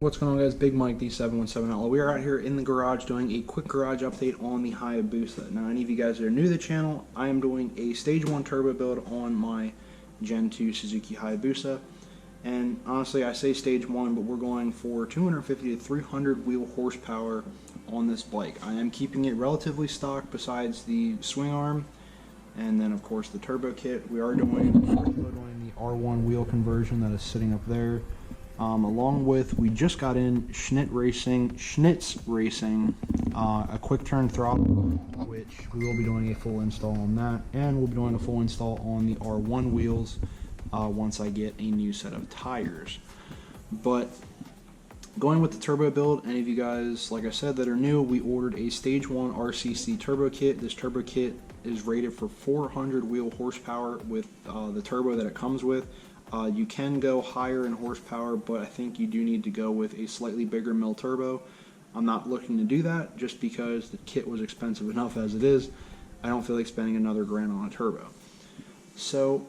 What's going on, guys? Big Mike, D717 Outlaw. We are out here in the garage doing a quick garage update on the Hayabusa. Now, any of you guys that are new to the channel, I am doing a Stage 1 turbo build on my Gen 2 Suzuki Hayabusa. And honestly, I say Stage 1, but we're going for 250 to 300 wheel horsepower on this bike. I am keeping it relatively stock besides the swing arm, and then, of course, the turbo kit. We are doing the R1 wheel conversion that is sitting up there. Along with, we just got in Schnitz Racing, a quick turn throttle, which we will be doing a full install on that, and we'll be doing a full install on the R1 wheels once I get a new set of tires. But going with the turbo build, any of you guys, like I said, that are new, we ordered a Stage 1 RCC turbo kit. This turbo kit is rated for 400 wheel horsepower with the turbo that it comes with. You can go higher in horsepower, but I think you do need to go with a slightly bigger mill turbo. I'm not looking to do that just because the kit was expensive enough as it is. I don't feel like spending another grand on a turbo. So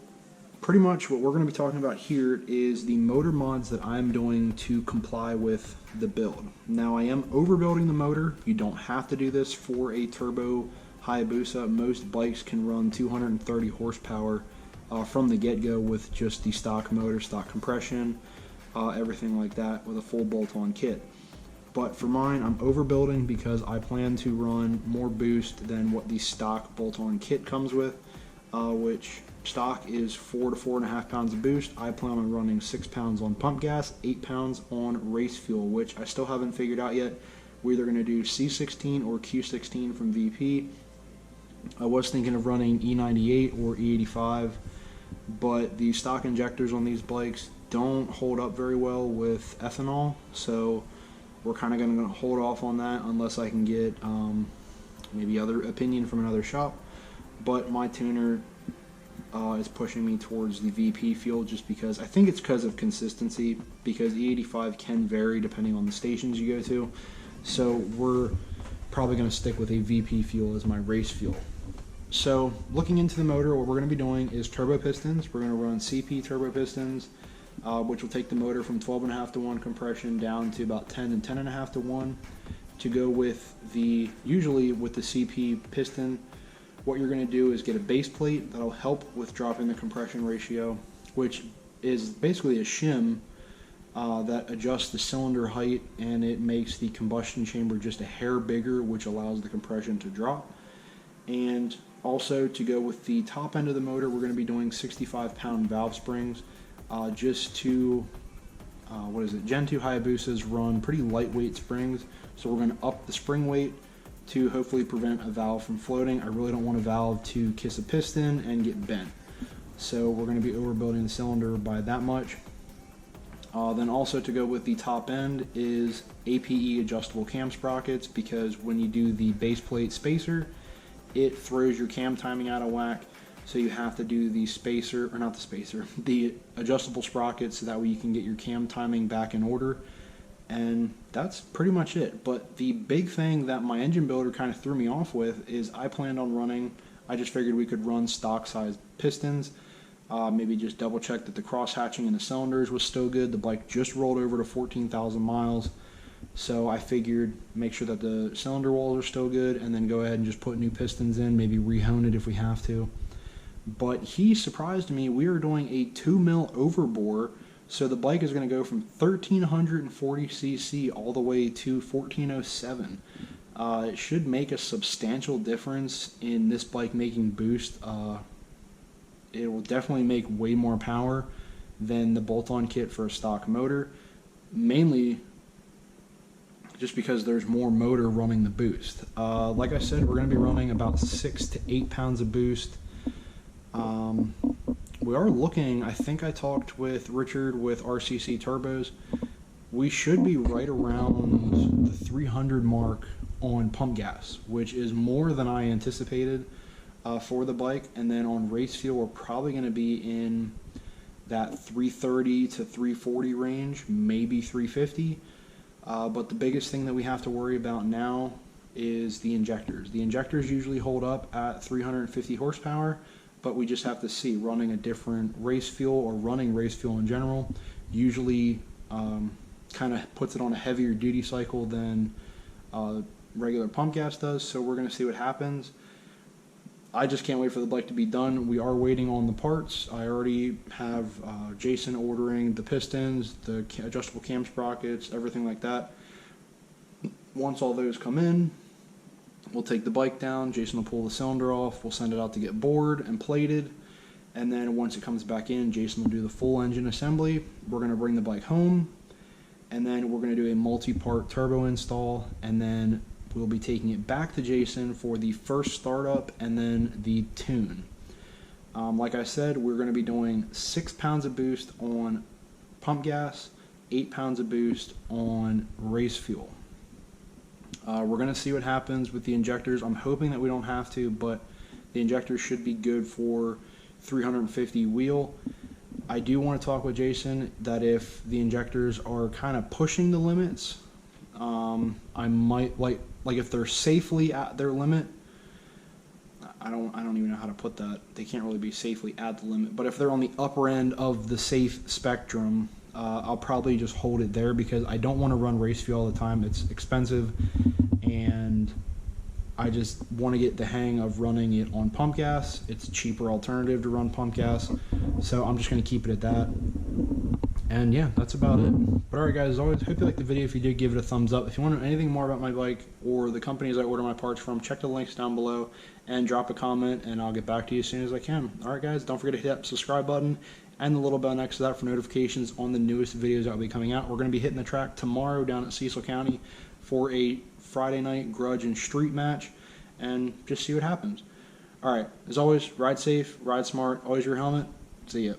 pretty much what we're going to be talking about here is the motor mods that I'm doing to comply with the build. Now, I am overbuilding the motor. You don't have to do this for a turbo Hayabusa. Most bikes can run 230 horsepower from the get-go with just the stock motor, stock compression, everything like that with a full bolt-on kit. But for mine, I'm overbuilding because I plan to run more boost than what the stock bolt-on kit comes with, which stock is 4 to 4.5 pounds of boost. I plan on running 6 pounds on pump gas, 8 pounds on race fuel, which I still haven't figured out yet. We're either going to do C16 or Q16 from VP. I was thinking of running E98 or E85. But the stock injectors on these bikes don't hold up very well with ethanol, so we're kind of going to hold off on that unless I can get maybe other opinion from another shop. But my tuner is pushing me towards the VP fuel just because I think it's because of consistency, because E85 can vary depending on the stations you go to. So we're probably going to stick with a VP fuel as my race fuel. So looking into the motor, what we're going to be doing is turbo pistons. We're going to run CP turbo pistons, which will take the motor from 12.5 to 1 compression down to about 10 and 10.5 to 1. To go with usually with the CP piston, what you're going to do is get a base plate that'll help with dropping the compression ratio, which is basically a shim that adjusts the cylinder height, and it makes the combustion chamber just a hair bigger, which allows the compression to drop. And also, to go with the top end of the motor, we're going to be doing 65-pound valve springs just to, Gen 2 Hayabusas run pretty lightweight springs, so we're going to up the spring weight to hopefully prevent a valve from floating. I really don't want a valve to kiss a piston and get bent. So we're going to be overbuilding the cylinder by that much. Then also to go with the top end is APE adjustable cam sprockets, because when you do the base plate spacer, it throws your cam timing out of whack, so you have to do the the adjustable sprockets, so that way you can get your cam timing back in order. And that's pretty much it. But the big thing that my engine builder kind of threw me off with is I planned on running, I just figured we could run stock size pistons, maybe just double check that the cross hatching in the cylinders was still good. The bike just rolled over to 14,000 miles. So I figured make sure that the cylinder walls are still good, and then go ahead and just put new pistons in, maybe rehone it if we have to. But he surprised me. We are doing a 2 mil overbore, so the bike is going to go from 1340 cc all the way to 1407. It should make a substantial difference in this bike making boost. It will definitely make way more power than the bolt-on kit for a stock motor, mainly just because there's more motor running the boost. Like I said, we're going to be running about 6 to 8 pounds of boost. We are looking, I think I talked with Richard with RCC Turbos, we should be right around the 300 mark on pump gas, which is more than I anticipated for the bike. And then on race fuel, we're probably going to be in that 330 to 340 range, maybe 350. But the biggest thing that we have to worry about now is the injectors. The injectors usually hold up at 350 horsepower, but we just have to see, running a different race fuel or running race fuel in general usually kind of puts it on a heavier duty cycle than regular pump gas does. So we're going to see what happens. I just can't wait for the bike to be done. We are waiting on the parts. I already have Jason ordering the pistons, the adjustable cam sprockets, everything like that. Once all those come in, we'll take the bike down. Jason will pull the cylinder off. We'll send it out to get bored and plated. And then once it comes back in, Jason will do the full engine assembly. We're going to bring the bike home. And then we're going to do a multi-part turbo install. And then we'll be taking it back to Jason for the first startup and then the tune. Like I said, we're going to be doing 6 pounds of boost on pump gas, 8 pounds of boost on race fuel. We're going to see what happens with the injectors. I'm hoping that we don't have to, but the injectors should be good for 350 wheel. I do want to talk with Jason that if the injectors are kind of pushing the limits, I might like if they're safely at their limit. I don't even know how to put that. They can't really be safely at the limit, but if they're on the upper end of the safe spectrum, I'll probably just hold it there because I don't want to run race fuel all the time. It's expensive, and I just want to get the hang of running it on pump gas. It's a cheaper alternative to run pump gas, so I'm just going to keep it at that. And yeah, that's about it. But alright guys, as always, hope you liked the video. If you did, give it a thumbs up. If you want to know anything more about my bike or the companies I order my parts from, check the links down below and drop a comment, and I'll get back to you as soon as I can. Alright guys, don't forget to hit that subscribe button and the little bell next to that for notifications on the newest videos that will be coming out. We're going to be hitting the track tomorrow down at Cecil County for a Friday night grudge and street match, and just see what happens. Alright, as always, ride safe, ride smart, always your helmet. See ya.